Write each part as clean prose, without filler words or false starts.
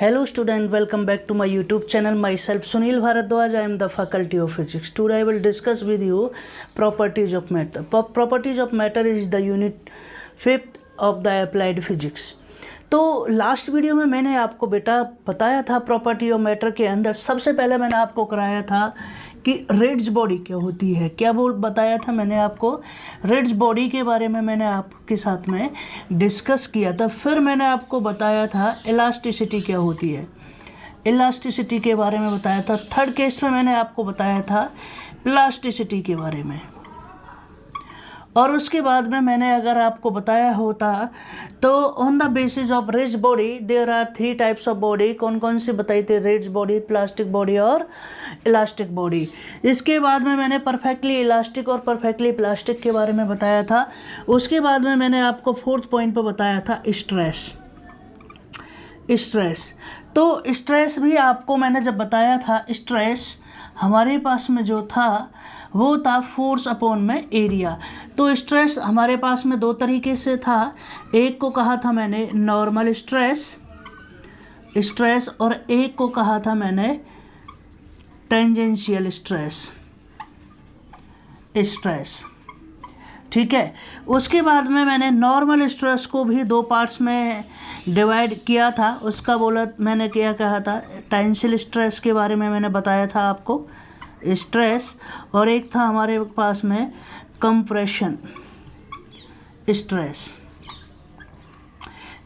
Hello student, welcome back to my YouTube channel. Myself Sunil Bharadwaj. I am the faculty of physics. Today I will discuss with you properties of matter. Properties of matter is the unit 5th of the applied physics. तो last video में मैंने आपको बेटा बताया था property of matter के अंदर सबसे पहले मैंने आपको कराया था कि रेड्स बॉडी क्या होती है। क्या बताया था मैंने आपको? रेड्स बॉडी के बारे में मैंने आपके साथ में डिस्कस किया था। फिर मैंने आपको बताया था इलास्टिसिटी क्या होती है, इलास्टिसिटी के बारे में बताया था। थर्ड केस में मैंने आपको बताया था प्लास्टिसिटी के बारे में। और उसके बाद में मैंने अगर आपको बताया होता तो ऑन द बेसिस ऑफ रिड्स body there are 3 types of body. कौन कौन सी बताई थी? रिड्स बॉडी, प्लास्टिक बॉडी और इलास्टिक बॉडी। इसके बाद में मैंने परफेक्टली इलास्टिक और परफेक्टली प्लास्टिक के बारे में बताया था। उसके बाद में मैंने आपको 4th पॉइंट पर बताया था स्ट्रेस। स्ट्रेस तो स्ट्रेस भी आपको मैंने जब बताया था, स्ट्रेस हमारे पास में जो था वो था फोर्स अपॉन में एरिया। तो स्ट्रेस हमारे पास में 2 तरीके से था। एक को कहा था मैंने नॉर्मल स्ट्रेस और एक को कहा था मैंने टेंजेंशियल स्ट्रेस। ठीक है। उसके बाद में मैंने नॉर्मल स्ट्रेस को भी 2 पार्ट्स में डिवाइड किया था। उसका मैंने क्या कहा था? टेंसिल स्ट्रेस के बारे में मैंने बताया था आपको स्ट्रेस, और एक था हमारे पास में कंप्रेशन स्ट्रेस।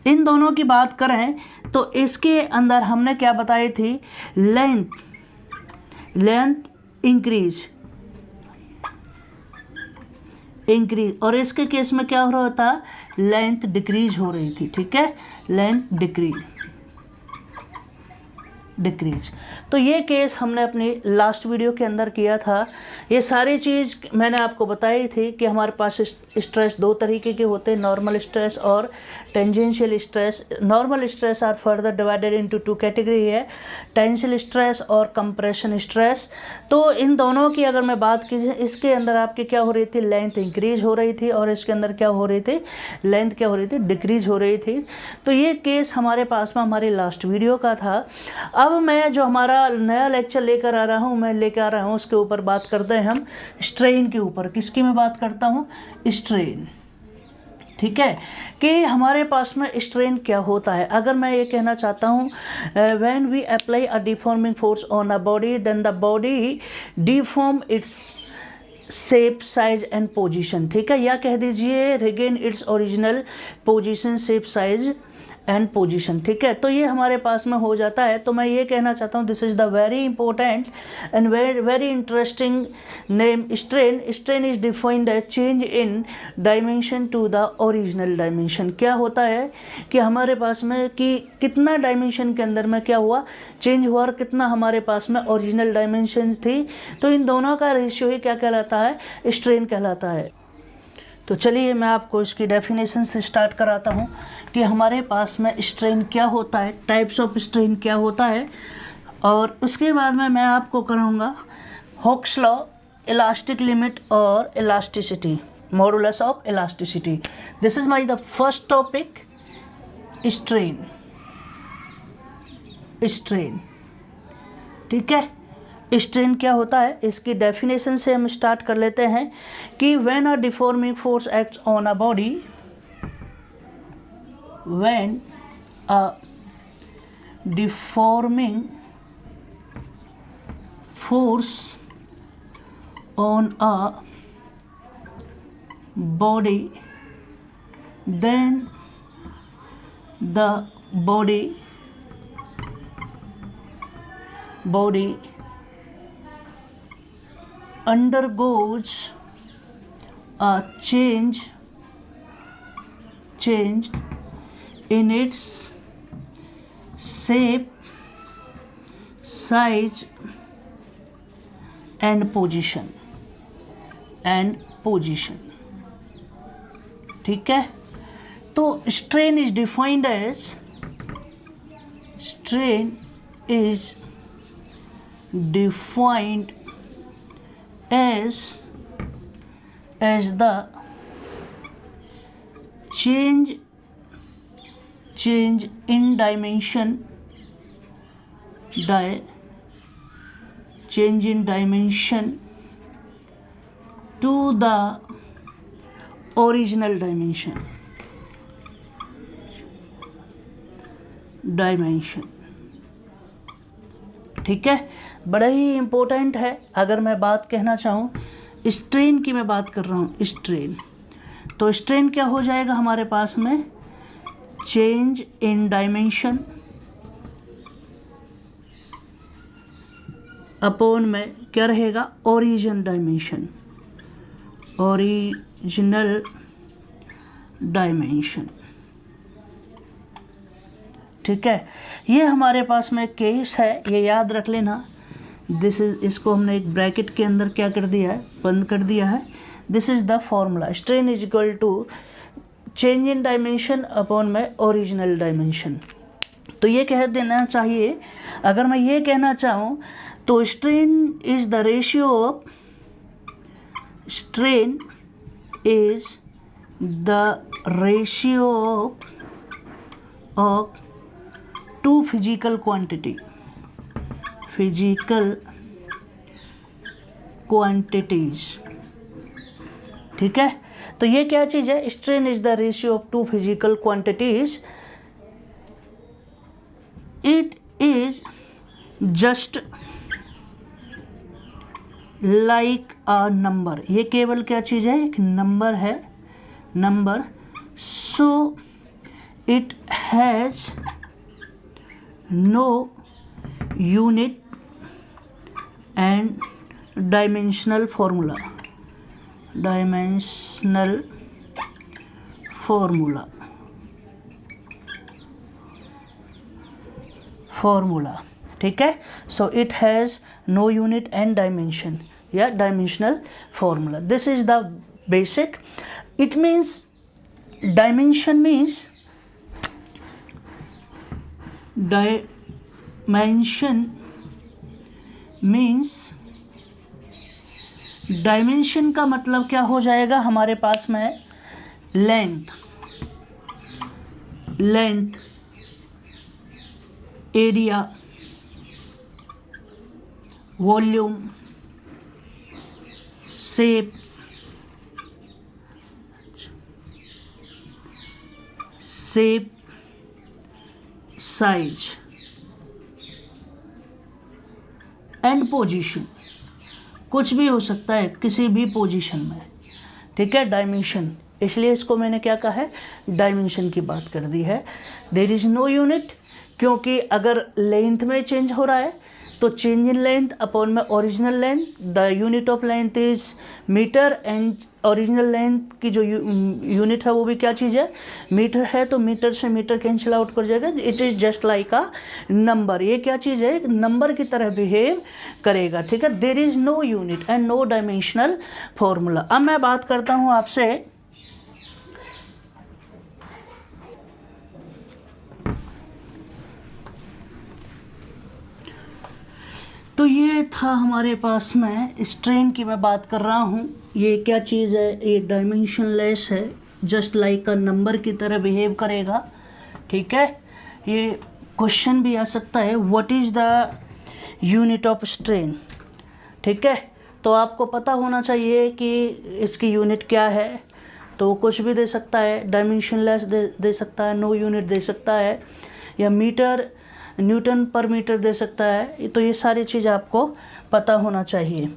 इन दोनों की बात करें तो इसके अंदर हमने क्या बताई थी? लेंथ इंक्रीज, और इसके केस में क्या हो रहा था? लेंथ डिक्रीज हो रही थी। ठीक है, लेंथ डिक्रीज। तो ये केस हमने अपनी लास्ट वीडियो के अंदर किया था। ये सारी चीज़ मैंने आपको बताई थी कि हमारे पास स्ट्रेस 2 तरीके के होते हैं, नॉर्मल स्ट्रेस और tangential stress. Normal stress are further divided into 2 category है, टेंसिल स्ट्रेस और कंप्रेशन स्ट्रेस। तो इन दोनों की अगर मैं बात की, इसके अंदर आपकी क्या हो रही थी? लेंथ इंक्रीज हो रही थी, और इसके अंदर क्या हो रही थी? लेंथ क्या हो रही थी? डिक्रीज हो रही थी। तो ये केस हमारे पास में हमारी लास्ट वीडियो का था। अब मैं जो हमारा नया लेक्चर लेकर आ रहा हूँ उसके ऊपर बात करते हैं हम स्ट्रेन के ऊपर। किसकी मैं बात करता हूँ? स्ट्रेन। ठीक है, कि हमारे पास में स्ट्रेन क्या होता है। अगर मैं ये कहना चाहता हूँ when we apply a deforming force on a body then the body deform its shape, size and position. ठीक है, या कह दीजिए regain its original position, shape, size and position. ठीक है, तो ये हमारे पास में हो जाता है। तो मैं ये कहना चाहता हूँ this is the very important and very interesting name strain. Strain is defined as change in dimension to the original dimension. क्या होता है कि हमारे पास में कि कितना डायमेंशन के अंदर में क्या हुआ? चेंज हुआ, और कितना हमारे पास में ओरिजिनल डायमेंशन थी। तो इन दोनों का रेशियो ही क्या कहलाता है? स्ट्रेन कहलाता है। तो चलिए मैं आपको इसकी डेफिनेशन से स्टार्ट कराता हूँ कि हमारे पास में स्ट्रेन क्या होता है, टाइप्स ऑफ स्ट्रेन क्या होता है, और उसके बाद में मैं आपको कराऊंगा हुक्स लॉ, इलास्टिक लिमिट और elasticity, modulus of elasticity. This is my the first topic, strain. ठीक है, स्ट्रेन क्या होता है इसकी डेफिनेशन से हम स्टार्ट कर लेते हैं कि when a deforming force acts on a body, when a deforming force on a body, then the body undergoes a change in its shape, size and position. ठीक है, तो strain is defined as the change in dimension change in dimension to the original dimension. ठीक है, बड़ा ही important है। अगर मैं बात कहना चाहूँ स्ट्रेन की, मैं बात कर रहा हूँ स्ट्रेन, तो स्ट्रेन क्या हो जाएगा हमारे पास में, चेंज इन डायमेंशन अपॉन में क्या रहेगा, ओरिजिनल डायमेंशन, ओरिजिनल डायमेंशन। ठीक है, ये हमारे पास में केस है, ये याद रख लेना। दिस इज, इसको हमने एक ब्रैकेट के अंदर क्या कर दिया है, बंद कर दिया है। This is the formula, strain is equal to change in dimension upon में ओरिजिनल डायमेंशन। तो ये कह देना चाहिए, अगर मैं ये कहना चाहूँ तो strain is the ratio of, strain is the ratio of two physical quantity, physical quantities. ठीक है, तो ये क्या चीज़ है, strain is the ratio of two physical quantities, it is just like a number. ये केवल क्या चीज़ है, एक नंबर है, number. So it has no unit and dimensional formula, dimensional formula, formula. ठीक है, so it has no unit and dimension या dimensional formula. This is the basic. It means dimension means, dimension means, dimension का मतलब क्या हो जाएगा हमारे पास में, length, length, area, volume, shape, shape, size and position. कुछ भी हो सकता है किसी भी पोजीशन में। ठीक है, डायमेंशन, इसलिए इसको मैंने क्या कहा है, डायमेंशन की बात कर दी है। देयर इज नो यूनिट, क्योंकि अगर लेंथ में चेंज हो रहा है तो चेंज इन लेंथ अपॉन में original length, the unit of length is metre and original length की जो यूनिट है वो भी क्या चीज़ है, मीटर है। तो मीटर से मीटर कैंसिल आउट कर जाएगा, it is just like a number. ये क्या चीज़ है, नंबर की तरह बिहेव करेगा। ठीक है, there is no unit and no dimensional formula. अब मैं बात करता हूँ आपसे तो ये था हमारे पास में स्ट्रेन की मैं बात कर रहा हूँ। ये क्या चीज़ है, ये डायमेंशनलेस है, जस्ट लाइक अ नंबर की तरह बिहेव करेगा। ठीक है, ये क्वेश्चन भी आ सकता है, what is the unit of strain. ठीक है, तो आपको पता होना चाहिए कि इसकी यूनिट क्या है। तो कुछ भी दे सकता है, डायमेंशनलेस दे सकता है, नो यूनिट दे सकता है, या मीटर, न्यूटन पर मीटर दे सकता है। तो ये सारी चीज़ आपको पता होना चाहिए।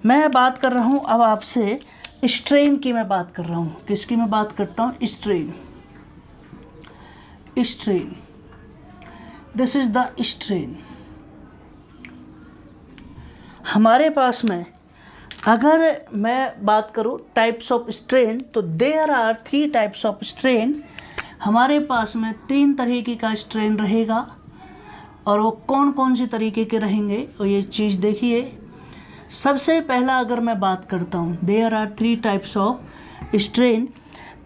मैं बात कर रहा हूँ अब आपसे स्ट्रेन की, मैं बात कर रहा हूँ, किसकी मैं बात करता हूँ, strain, strain, this is the strain. हमारे पास में अगर मैं बात करूँ टाइप्स ऑफ स्ट्रेन, तो there are 3 types of strain. हमारे पास में 3 तरीके का स्ट्रेन रहेगा, और वो कौन कौन सी तरीके के रहेंगे, और ये चीज़ देखिए। सबसे पहला अगर मैं बात करता हूँ, there are 3 types of strain,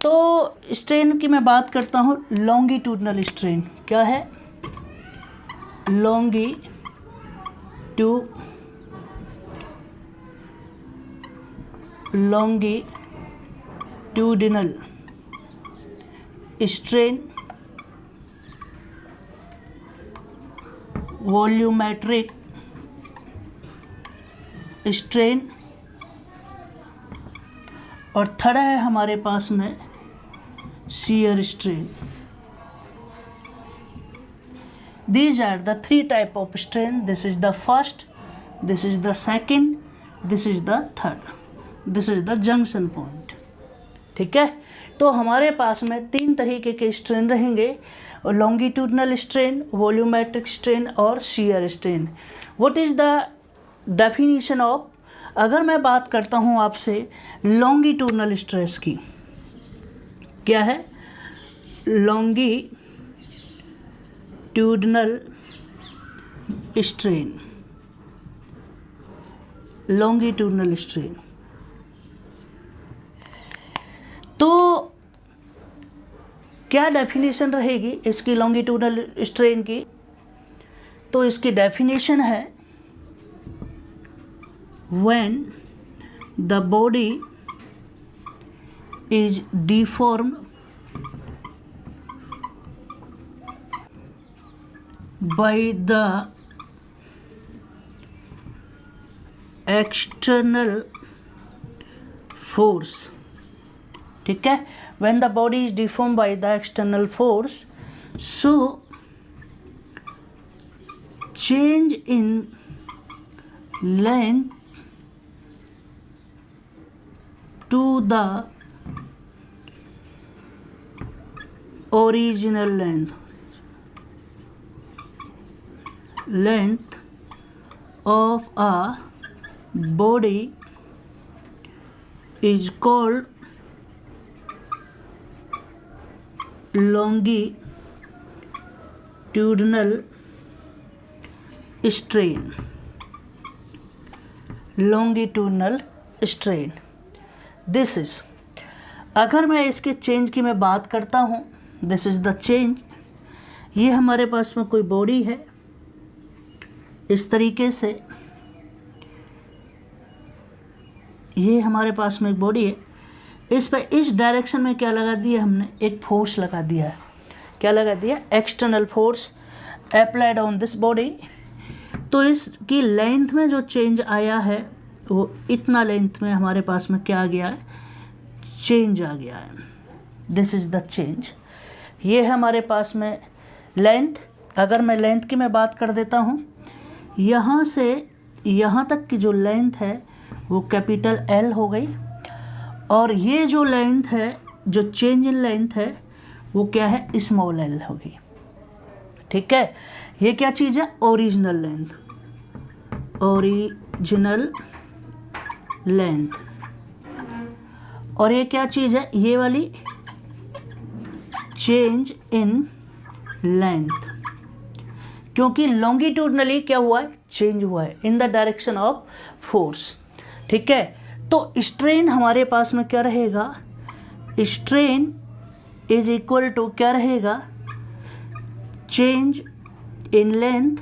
तो स्ट्रेन की मैं बात करता हूँ लॉन्गिट्यूडनल स्ट्रेन। क्या है, लॉन्गिट्यूडनल स्ट्रेन, वॉल्यूमेट्रिक स्ट्रेन, और थर्ड है हमारे पास में shear strain. These are the three type of strain. This is the first, this is the second, this is the third, this is the junction point। ठीक है, तो हमारे पास में तीन तरीके के स्ट्रेन रहेंगे, लॉन्गिट्यूडनल स्ट्रेन, वॉल्यूमेट्रिक स्ट्रेन और shear strain. What is the definition of, अगर मैं बात करता हूँ आपसे लॉन्गिट्यूडनल स्ट्रेस की, क्या है लॉन्गिट्यूडनल स्ट्रेन, लॉन्गिट्यूडनल स्ट्रेन। तो क्या डेफिनेशन रहेगी इसकी लॉन्गिट्यूडनल स्ट्रेन की? तो इसकी डेफिनेशन है when the body is deformed by the external force, ठीक है, when the body is deformed by the external force, so change in length to the original length of a body is called longitudinal strain, longitudinal strain। This is, अगर मैं इसके change की मैं बात करता हूँ, दिस इज द चेंज। ये हमारे पास में कोई बॉडी है इस तरीके से, ये हमारे पास में एक बॉडी है, इस पर इस डायरेक्शन में क्या लगा दिया हमने, एक फोर्स लगा दिया है। क्या लगा दिया? External force applied on this body. तो इसकी लेंथ में जो चेंज आया है वो इतना लेंथ में हमारे पास में क्या आ गया है, चेंज आ गया है। This is the change. ये है हमारे पास में लेंथ। अगर मैं लेंथ की मैं बात कर देता हूँ, यहाँ से यहाँ तक की जो लेंथ है वो कैपिटल एल हो गई, और ये जो लेंथ है, जो चेंज इन लेंथ है, वो क्या है, स्मॉल एल होगी। ठीक है, ये क्या चीज़ है, ओरिजिनल लेंथ, ओरिजिनल लेंथ। और ये क्या चीज़ है, ये वाली चेंज इन लेंथ, क्योंकि लॉन्गिट्यूडनली क्या हुआ है, चेंज हुआ है in the direction of force. ठीक है, तो स्ट्रेन हमारे पास में क्या रहेगा, स्ट्रेन इज इक्वल टू क्या रहेगा, चेंज इन लेंथ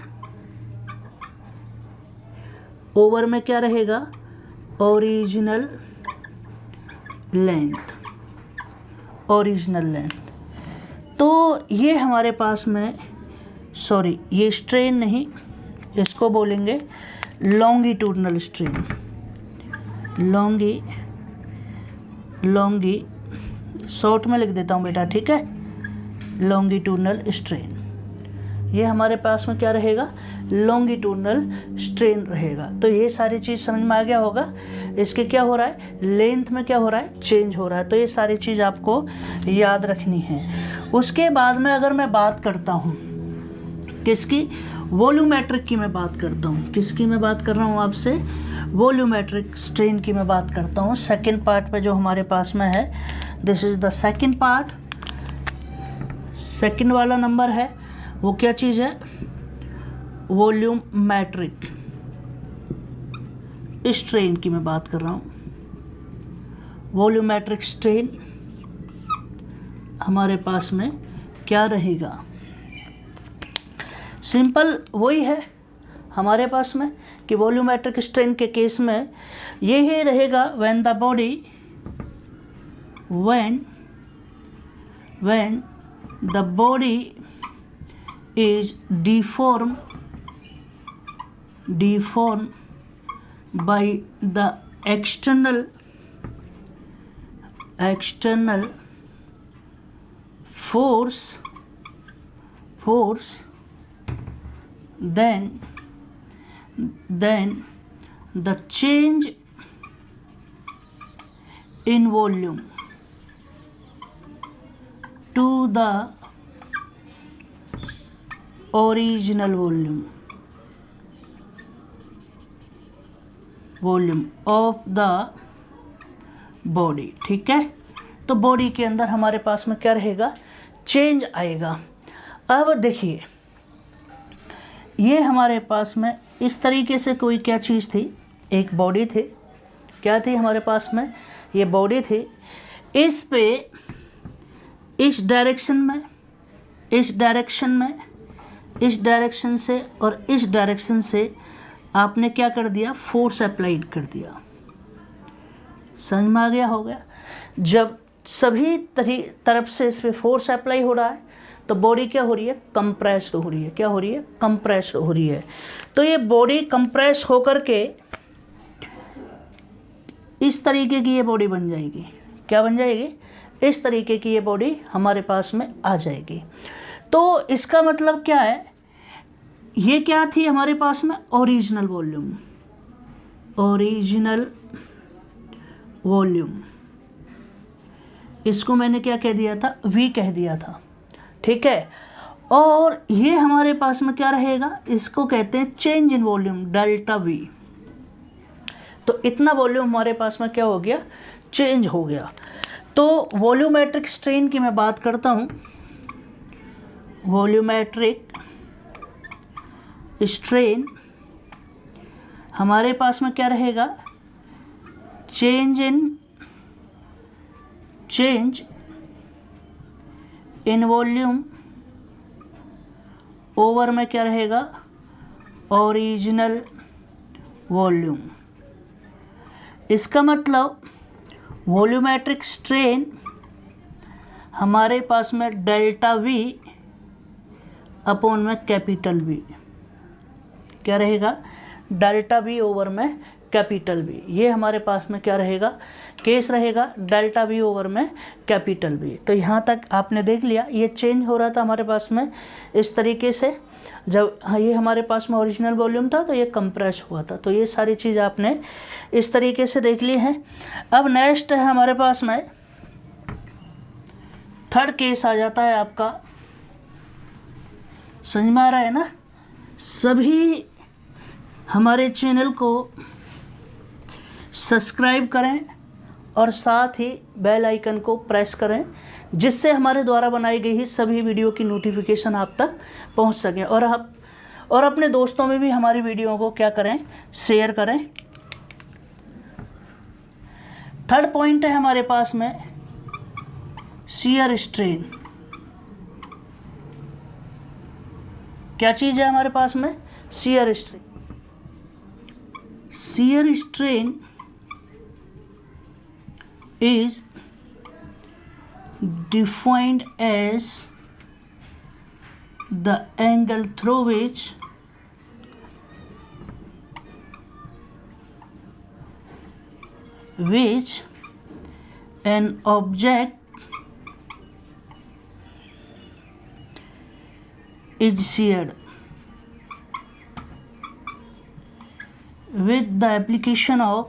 ओवर में क्या रहेगा, ओरिजिनल लेंथ, ओरिजिनल लेंथ। तो ये हमारे पास में, सॉरी ये स्ट्रेन नहीं, इसको बोलेंगे लॉन्गिट्यूडनल स्ट्रेन, लॉन्गी शॉर्ट में लिख देता हूँ बेटा, ठीक है, लॉन्गिट्यूडनल स्ट्रेन। ये हमारे पास में क्या रहेगा, लॉन्गिट्यूडनल स्ट्रेन रहेगा। तो ये सारी चीज़ समझ में आ गया होगा। इसके क्या हो रहा है, लेंथ में क्या हो रहा है, चेंज हो रहा है। तो ये सारी चीज़ आपको याद रखनी है। उसके बाद में अगर मैं बात करता हूँ किसकी, वॉल्यूमेट्रिक की मैं बात करता हूँ। किसकी मैं बात कर रहा हूँ आपसे, वॉल्यूमेट्रिक स्ट्रेन की मैं बात करता हूँ। सेकेंड पार्ट पे जो हमारे पास में है, this is the second part, second वाला नंबर है, वो क्या चीज़ है, वॉल्यूमेट्रिक स्ट्रेन की मैं बात कर रहा हूँ। वॉल्यूमेट्रिक स्ट्रेन हमारे पास में क्या रहेगा, सिंपल वही है हमारे पास में कि वॉल्यूमेट्रिक स्ट्रेन के केस में ये ही रहेगा, when the body, when the body is deformed deformed by the external force, then the change in volume to the original volume of the body. ठीक है, तो बॉडी के अंदर हमारे पास में क्या रहेगा, चेंज आएगा। अब देखिए ये हमारे पास में इस तरीके से कोई क्या चीज़ थी, एक बॉडी थी, क्या थी हमारे पास में, ये बॉडी थी। इस पे इस डायरेक्शन में, इस डायरेक्शन से और इस डायरेक्शन से आपने क्या कर दिया, फोर्स अप्लाइड कर दिया। समझ में आ गया होगा। जब सभी तरफ से इस पर फोर्स अप्लाई हो रहा है तो बॉडी क्या हो रही है, कंप्रेस्ड हो रही है। क्या हो रही है, कंप्रेस्ड हो रही है। तो ये बॉडी कंप्रेस होकर के इस तरीके की ये बॉडी बन जाएगी। क्या बन जाएगी, इस तरीके की ये बॉडी हमारे पास में आ जाएगी। तो इसका मतलब क्या है, ये क्या थी हमारे पास में, ओरिजिनल वॉल्यूम। इसको मैंने क्या कह दिया था, V कह दिया था। ठीक है, और ये हमारे पास में क्या रहेगा, इसको कहते हैं change in volume, delta V। तो इतना वॉल्यूम हमारे पास में क्या हो गया, चेंज हो गया। तो वॉल्यूमेट्रिक स्ट्रेन की मैं बात करता हूँ। वॉल्यूमेट्रिक स्ट्रेन हमारे पास में क्या रहेगा, चेंज इन वॉल्यूम ओवर में क्या रहेगा, ओरिजिनल वॉल्यूम। इसका मतलब वॉल्यूमेट्रिक स्ट्रेन हमारे पास में डेल्टा V अपॉन में कैपिटल V क्या रहेगा, डेल्टा V ओवर में कैपिटल V। ये हमारे पास में क्या रहेगा, केस रहेगा, डेल्टा V ओवर में कैपिटल V। तो यहाँ तक आपने देख लिया, ये चेंज हो रहा था हमारे पास में इस तरीके से। जब ये हमारे पास में ओरिजिनल वॉल्यूम था तो ये कंप्रेस हुआ था। तो ये सारी चीज़ आपने इस तरीके से देख ली है। अब नेक्स्ट है हमारे पास में थर्ड केस आ जाता है आपका। समझ में आ रहा है ना। सभी हमारे चैनल को सब्सक्राइब करें और साथ ही बेल आइकन को प्रेस करें, जिससे हमारे द्वारा बनाई गई ही सभी वीडियो की नोटिफिकेशन आप तक पहुंच सके। और अपने दोस्तों में भी हमारी वीडियो को क्या करें, शेयर करें। थर्ड पॉइंट है हमारे पास में शियर स्ट्रेन। क्या चीज़ है हमारे पास में, shear strain. Shear strain is defined as the angle through which an object is sheared with the application of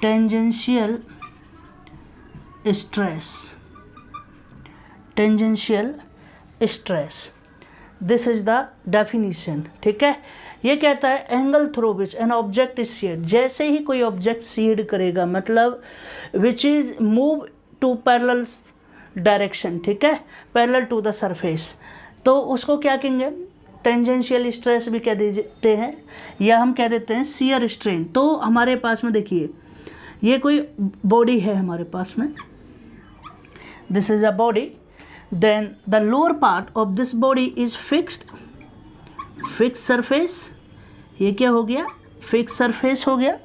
tangential stress. This is the definition। ठीक है, ये कहता है angle through which an object is sheared. जैसे ही कोई object sheared करेगा, मतलब which is move to parallel direction. ठीक है, पैरेलल टू द सरफेस, तो उसको क्या कहेंगे, टेंजेंशियल स्ट्रेस भी कह देते हैं, या हम कह देते हैं शियर स्ट्रेन। तो हमारे पास में देखिए, ये कोई बॉडी है हमारे पास में, this is a body, then the lower part of this body is fixed surface. ये क्या हो गया, फिक्स सरफेस हो गया।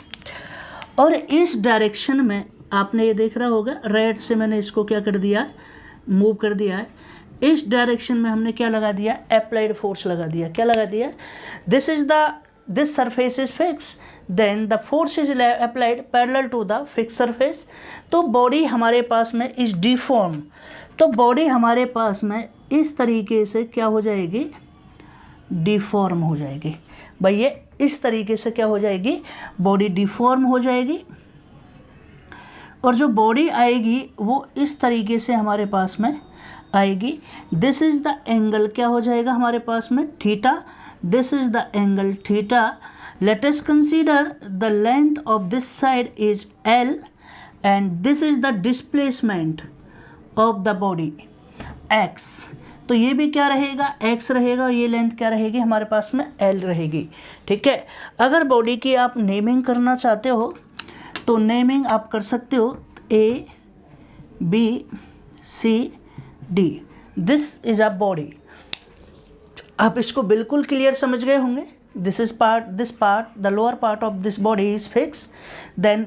और इस डायरेक्शन में आपने ये देख रहा होगा रेड से मैंने इसको क्या कर दिया है, मूव कर दिया है। इस डायरेक्शन में हमने क्या लगा दिया, अप्लाइड फोर्स लगा दिया। क्या लगा दिया, this surface is fix, then the force is applied parallel to the fix surface. तो बॉडी हमारे पास में इज डिफॉर्म, तो बॉडी हमारे पास में इस तरीके से क्या हो जाएगी, डिफॉर्म हो जाएगी। भाई ये इस तरीके से क्या हो जाएगी, बॉडी डिफॉर्म हो जाएगी। और जो बॉडी आएगी वो इस तरीके से हमारे पास में आएगी। दिस इज द एंगल क्या हो जाएगा हमारे पास में, theta. This is the angle theta. Let us consider the length of this side is L and this is the displacement of the body aches. तो ये भी क्या रहेगा, एक्स रहेगा, और ये लेंथ क्या रहेगी हमारे पास में, एल रहेगी। ठीक है। अगर बॉडी की आप नेमिंग करना चाहते हो तो नेमिंग आप कर सकते हो A B C D. This is a body. आप इसको बिल्कुल क्लियर समझ गए होंगे। This part the lower part of this body is fix, then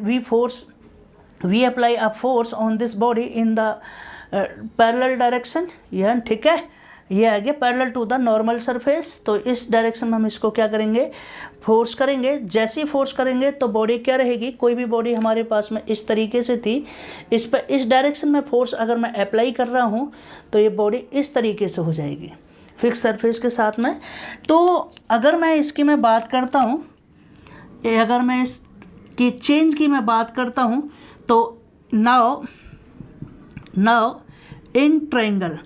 we apply a force on this body in the parallel direction. यह ठीक है, ये आ गया parallel to the normal surface. तो इस डायरेक्शन में हम इसको क्या करेंगे, फोर्स करेंगे। जैसे ही फोर्स करेंगे तो बॉडी क्या रहेगी, कोई भी बॉडी हमारे पास में इस तरीके से थी, इस पर इस डायरेक्शन में फोर्स अगर मैं अप्लाई कर रहा हूँ तो ये बॉडी इस तरीके से हो जाएगी फिक्स सरफेस के साथ में। तो अगर मैं इसकी मैं बात करता हूँ, अगर मैं इसकी चेंज की मैं बात करता हूँ तो नाउ इन ट्रायंगल,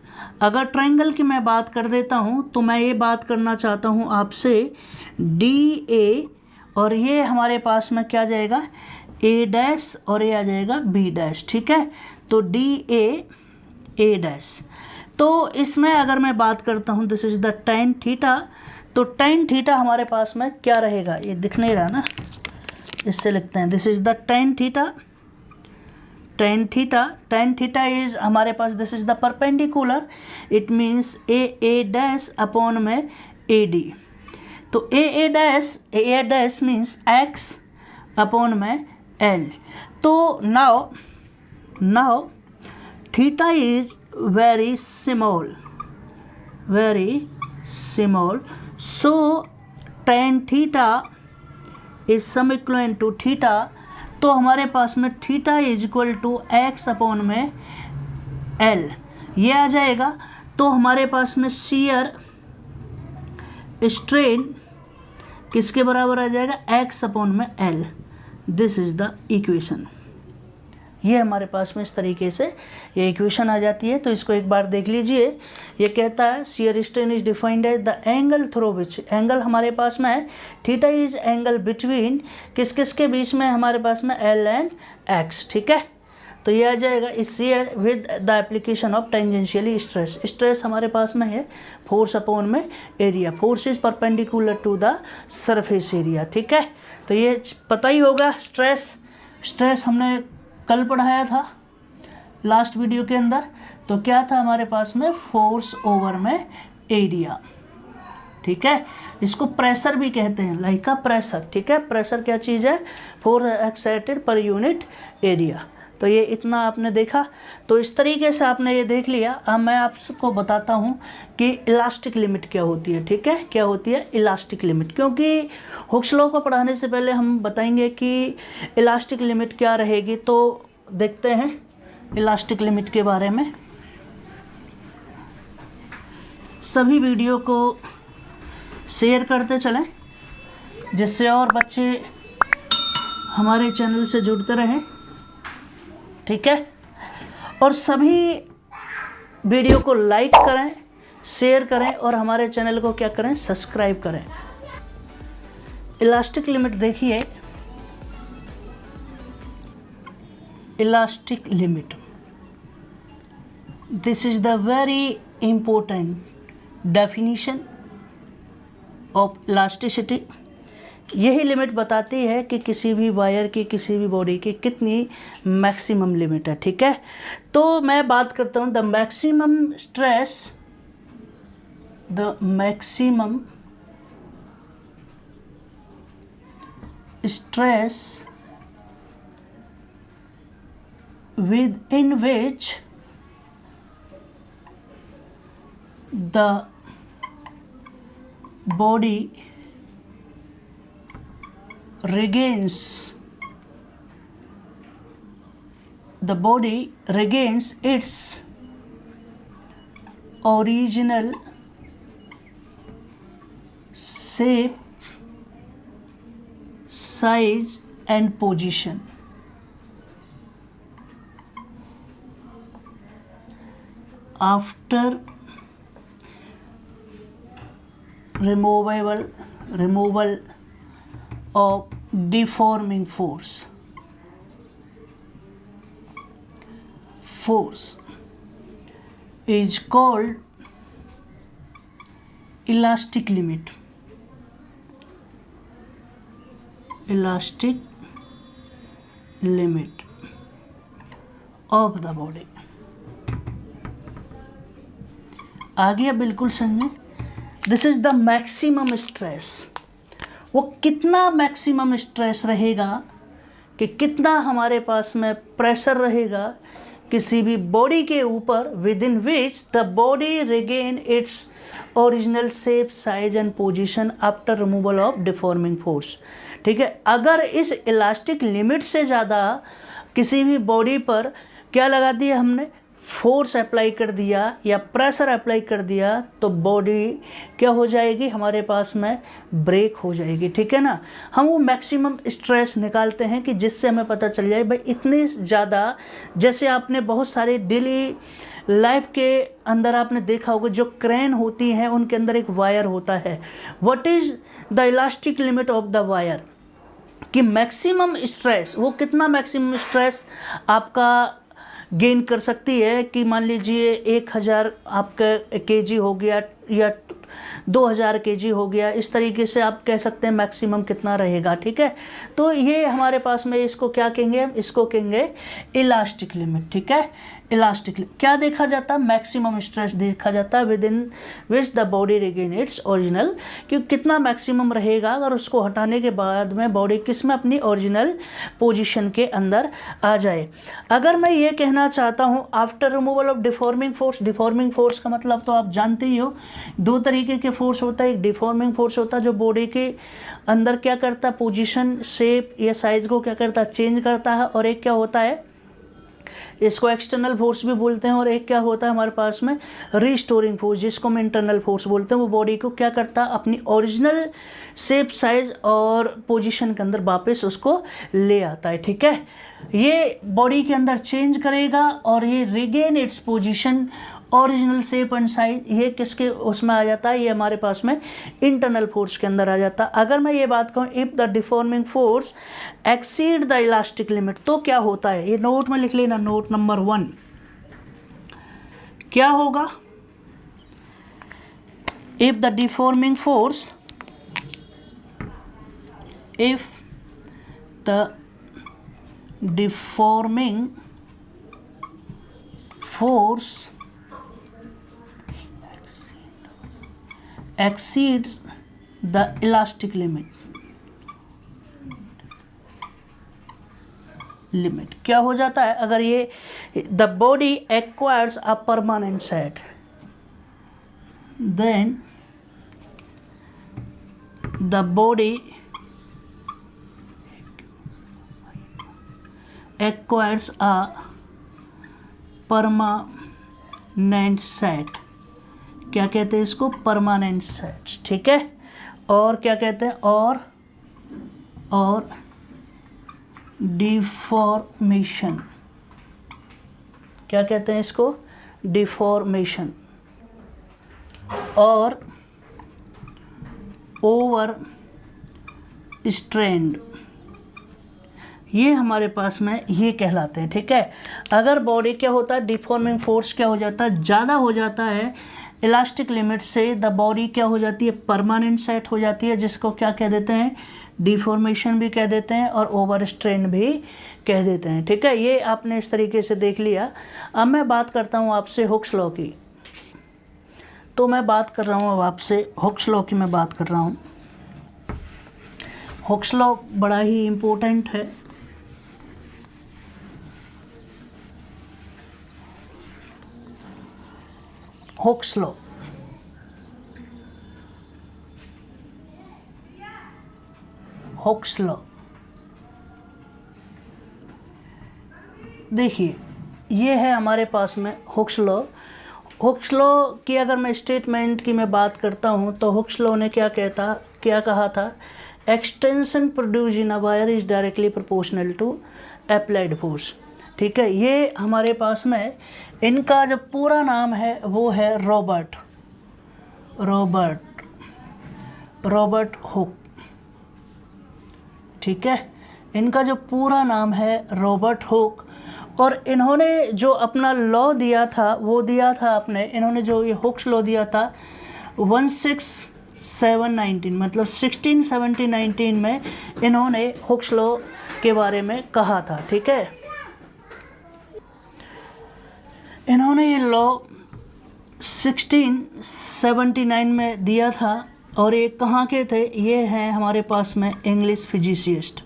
अगर ट्रायंगल की मैं बात कर देता हूँ तो मैं ये बात करना चाहता हूँ आपसे डी ए, और ये हमारे पास में क्या जाएगा, ए डैश, और ये आ जाएगा बी डैश। ठीक है। तो डी ए डैश। तो इसमें अगर मैं बात करता हूँ this is the tan theta, तो tan थीटा हमारे पास में क्या रहेगा, ये दिख नहीं रहा ना, इससे लिखते हैं this is the tan theta. tan theta is हमारे पास this is the perpendicular, it means A dash upon में ए डी। तो A dash means X upon में एल। तो now theta is very small, so tan theta is sum equivalent to theta। तो हमारे पास में theta is equal to x upon में L, ये आ जाएगा। तो हमारे पास में शियर स्ट्रेन किसके बराबर आ जाएगा, एक्स अपॉन में L. This is the equation. ये हमारे पास में इस तरीके से ये इक्वेशन आ जाती है। तो इसको एक बार देख लीजिए। ये कहता है shear strain is defined as the angle through which, angle हमारे पास में है थीटा इज एंगल बिटवीन किस के बीच में हमारे पास में एल एंड एक्स। ठीक है। तो ये आ जाएगा इस shear with the application of tangentially stress. Stress हमारे पास में है फोर्स अपॉन में area, force is perpendicular to the surface area. ठीक है। तो ये पता ही होगा स्ट्रेस हमने कल पढ़ाया था लास्ट वीडियो के अंदर। तो क्या था हमारे पास में, फोर्स ओवर में एरिया। ठीक है। इसको प्रेशर भी कहते हैं, लाइक का प्रेशर। ठीक है। प्रेशर क्या चीज़ है, force exerted per unit area. तो ये इतना आपने देखा। तो इस तरीके से आपने ये देख लिया। अब मैं आपको बताता हूँ कि इलास्टिक लिमिट क्या होती है। ठीक है। क्या होती है इलास्टिक लिमिट, क्योंकि हुक्स लॉ को पढ़ाने से पहले हम बताएंगे कि इलास्टिक लिमिट क्या रहेगी। तो देखते हैं इलास्टिक लिमिट के बारे में। सभी वीडियो को शेयर करते चलें जिससे और बच्चे हमारे चैनल से जुड़ते रहें। ठीक है। और सभी वीडियो को लाइक करें, शेयर करें, और हमारे चैनल को क्या करें, सब्सक्राइब करें। इलास्टिक लिमिट देखिए, elastic limit, this is the very important definition of elasticity. यही लिमिट बताती है कि किसी भी वायर की, किसी भी बॉडी की कितनी मैक्सिमम लिमिट है। ठीक है। तो मैं बात करता हूँ the maximum stress, the maximum stress within which the body regains its original shape, size and position. After removal of deforming force is called elastic limit of the body. आ गया बिल्कुल समझे। This is the maximum stress. वो कितना maximum stress रहेगा कि कितना हमारे पास में प्रेशर रहेगा किसी भी बॉडी के ऊपर with in which the body regain its original shape, size and position after removal of deforming force. ठीक है, अगर इस इलास्टिक लिमिट से ज़्यादा किसी भी बॉडी पर क्या लगा दिया हमने, फोर्स अप्लाई कर दिया या प्रेशर अप्लाई कर दिया, तो बॉडी क्या हो जाएगी, हमारे पास में ब्रेक हो जाएगी। ठीक है ना। हम वो मैक्सिमम स्ट्रेस निकालते हैं कि जिससे हमें पता चल जाए भाई इतनी ज़्यादा, जैसे आपने बहुत सारे डेली लाइफ के अंदर आपने देखा होगा जो क्रेन होती हैं उनके अंदर एक वायर होता है। What is the elastic limit of the wire, कि मैक्सिमम स्ट्रेस, वो कितना मैक्सिमम स्ट्रेस आपका गेन कर सकती है कि मान लीजिए 1000 आपका केजी हो गया या 2000 केजी हो गया, इस तरीके से आप कह सकते हैं मैक्सिमम कितना रहेगा। ठीक है, तो ये हमारे पास में इसको क्या कहेंगे, हम इसको कहेंगे इलास्टिक लिमिट। ठीक है, इलास्टिक क्या देखा जाता है, मैक्सिमम स्ट्रेस देखा जाता है with in which the body regain its original, कि कितना मैक्सिमम रहेगा अगर उसको हटाने के बाद में बॉडी किस में अपनी ओरिजिनल पोजीशन के अंदर आ जाए। अगर मैं ये कहना चाहता हूँ after removal of deforming force का मतलब तो आप जानते ही हो, दो तरीके के फोर्स होता है। एक डिफॉर्मिंग फोर्स होता है जो बॉडी के अंदर क्या करता है, पोजीशन, शेप या साइज को क्या करता है, चेंज करता है, और एक क्या होता है, इसको एक्सटर्नल फोर्स भी बोलते हैं, और एक क्या होता है हमारे पास में रिस्टोरिंग फोर्स, जिसको हम इंटरनल फोर्स बोलते हैं। वो बॉडी को क्या करता है, अपनी ओरिजिनल शेप, साइज और पोजीशन के अंदर वापस उसको ले आता है। ठीक है, ये बॉडी के अंदर चेंज करेगा और ये regain its position, original shape and size, ये किसके उसमें आ जाता है, ये हमारे पास में इंटरनल फोर्स के अंदर आ जाता है। अगर मैं ये बात कहूँ if the deforming force exceed the elastic limit, तो क्या होता है, ये नोट में लिख लेना, नोट नंबर 1 क्या होगा, if the deforming force, if the deforming force exceeds the elastic limit क्या हो जाता है, अगर ये the body acquires a permanent set, then the body acquires a permanent set, क्या कहते हैं इसको, परमानेंट सेट्स। ठीक है, और क्या कहते हैं, और डिफॉर्मेशन, क्या कहते हैं इसको, डिफॉर्मेशन, और ओवर स्ट्रेंड, ये हमारे पास में ये कहलाते हैं। ठीक है, अगर बॉडी क्या होता है, डिफॉर्मिंग फोर्स क्या हो जाता है, ज़्यादा हो जाता है इलास्टिक लिमिट से, द बॉडी क्या हो जाती है, परमानेंट सेट हो जाती है, जिसको क्या कह देते हैं, डिफॉर्मेशन भी कह देते हैं और ओवर स्ट्रेन भी कह देते हैं। ठीक है, ये आपने इस तरीके से देख लिया। अब मैं बात करता हूँ आपसे हुक्स लॉ की, तो मैं बात कर रहा हूँ अब आपसे हुक्स लॉ की मैं बात कर रहा हूँ। हुक्स लॉ बड़ा ही इम्पोर्टेंट है। Hooke's law. हुक्स लॉ देखिए, ये है हमारे पास में हुक्स लॉ। हुक्स लॉ की अगर मैं स्टेटमेंट की मैं बात करता हूँ तो हुक्स लॉ ने क्या कहा था, extension produce in a wire is directly proportional to applied force. ठीक है, ये हमारे पास में इनका जो पूरा नाम है वो है रॉबर्ट हुक। ठीक है, इनका जो पूरा नाम है रॉबर्ट हुक, और इन्होंने जो अपना लॉ दिया था वो दिया था इन्होंने जो ये हुक्स लॉ दिया था 1619 मतलब 1619 में इन्होंने हुक्स लॉ के बारे में कहा था। ठीक है, इन्होंने ये लॉ 1679 में दिया था, और ये कहाँ के थे, ये हैं हमारे पास में इंग्लिश फिजिसिस्ट,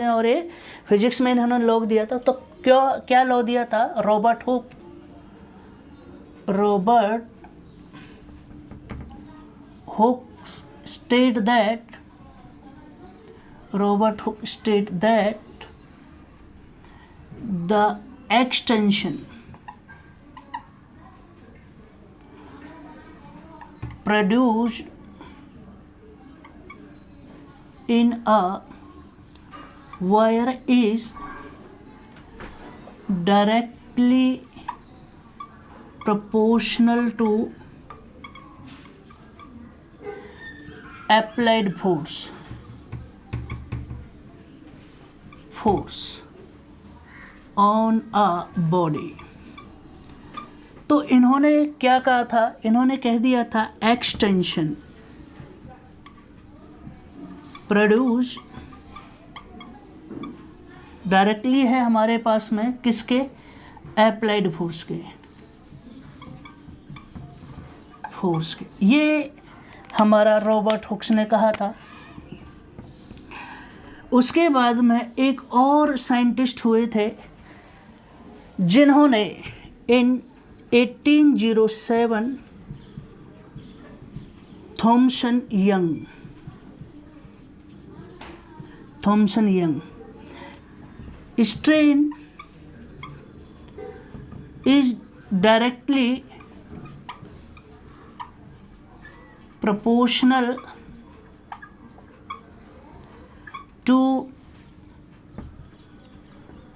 और ये फिजिक्स में इन्होंने लॉ दिया था। तो क्या लॉ दिया था, Robert Hooke state that the extension produced in a wire is directly proportional to applied force on a body। तो इन्होंने क्या कहा था, इन्होंने कह दिया था एक्सटेंशन प्रोड्यूस डायरेक्टली है हमारे पास में किसके, अप्लाइड फोर्स के। ये हमारा रॉबर्ट हुक्स ने कहा था। उसके बाद में एक और साइंटिस्ट हुए थे जिन्होंने in 1807 Thomson Young strain is directly proportional to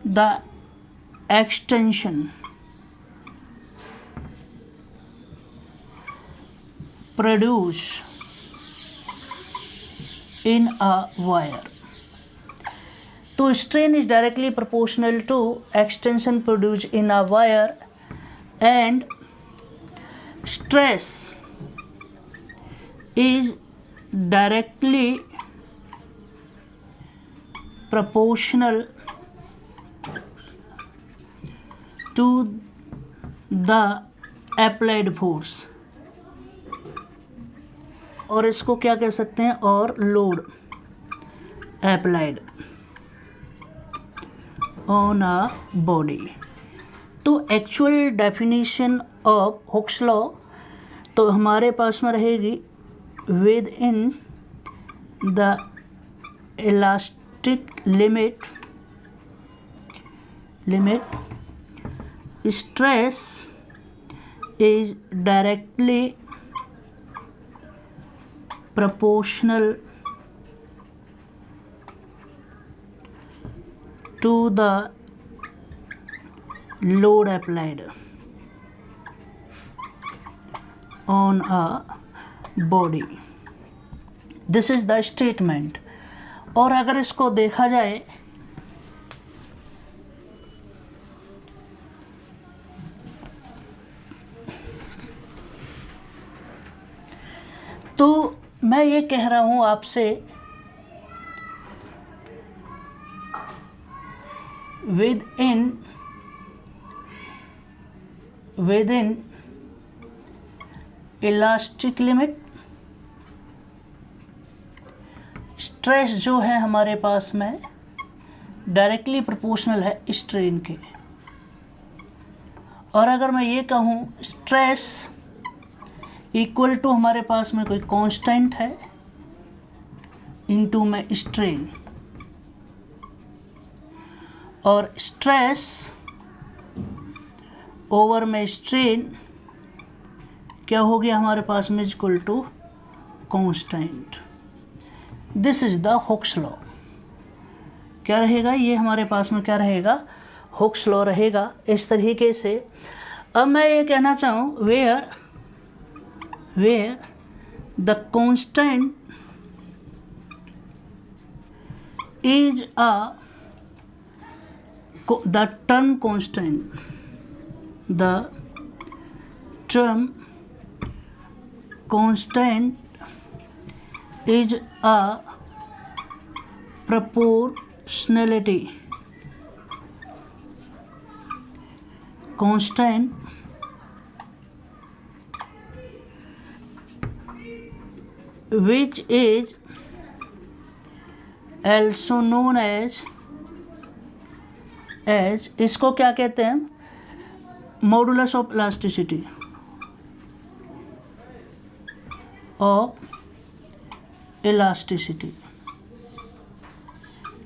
the extension produced in a wire। तो strain is directly proportional to extension produced in a wire and stress is directly proportional to the applied force। और इसको क्या कह सकते हैं, और load applied on a body। तो actual definition of Hooke's law तो हमारे पास में रहेगी, with in the elastic limit stress is directly proportional to the load applied on a body। This is the statement। और अगर इसको देखा जाए तो मैं ये कह रहा हूँ आपसे, within इलास्टिक लिमिट स्ट्रेस जो है हमारे पास में डायरेक्टली प्रोपोर्शनल है स्ट्रेन के। और अगर मैं ये कहूँ स्ट्रेस इक्वल टू हमारे पास में कोई कांस्टेंट है इनटू में स्ट्रेन, और स्ट्रेस ओवर में स्ट्रेन क्या हो गया हमारे पास में equal to constant. This is the Hooke's law. क्या रहेगा ये हमारे पास में, क्या रहेगा, हुक्स लॉ रहेगा इस तरीके से। अब मैं ये कहना चाहूँ where the constant is the term constant is a proportionality constant which is also known as इसको क्या कहते हैं, मॉडुलस ऑफ इलास्टिसिटी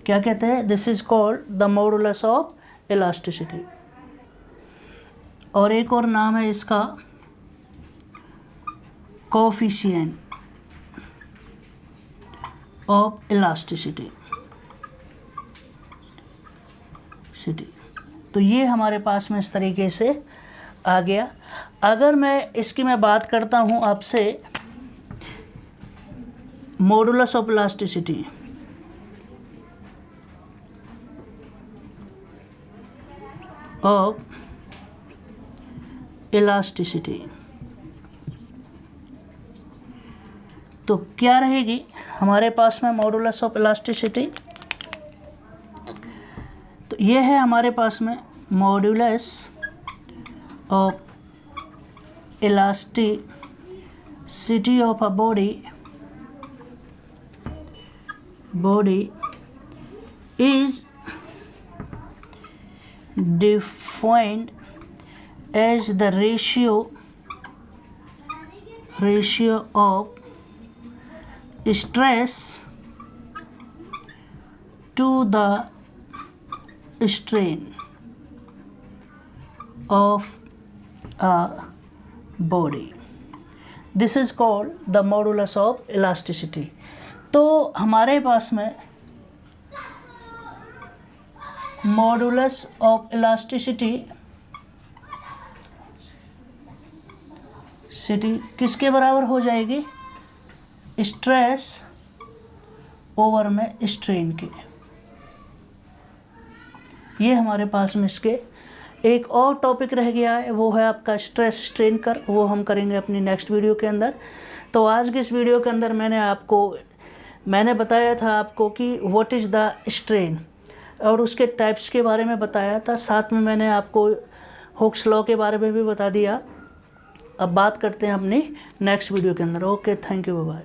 क्या कहते हैं, this is called the modulus of elasticity. और एक और नाम है इसका कोफिशिएंट ऑफ इलास्टिसिटी। तो ये हमारे पास में इस तरीके से आ गया। अगर मैं इसकी बात करता हूँ आपसे मॉडुलस ऑफ इलास्टिसिटी, तो क्या रहेगी हमारे पास में मॉडुलस ऑफ इलास्टिसिटी। तो ये है हमारे पास में modulus of elasticity of a body is defined as the ratio of stress to the strain of a body. This is called the modulus of elasticity. तो हमारे पास में मॉडुलस ऑफ इलास्टिसिटी किसके बराबर हो जाएगी? स्ट्रेस ओवर में strain के। ये हमारे पास में इसके एक और टॉपिक रह गया है, वो है आपका स्ट्रेस स्ट्रेन कर, वो हम करेंगे अपनी नेक्स्ट वीडियो के अंदर। तो आज की इस वीडियो के अंदर मैंने बताया था आपको कि व्हाट इज़ द स्ट्रेन और उसके टाइप्स के बारे में बताया था, साथ में मैंने आपको हुक्स लॉ के बारे में भी बता दिया। अब बात करते हैं अपनी नेक्स्ट वीडियो के अंदर। Okay, thank you, bye bye.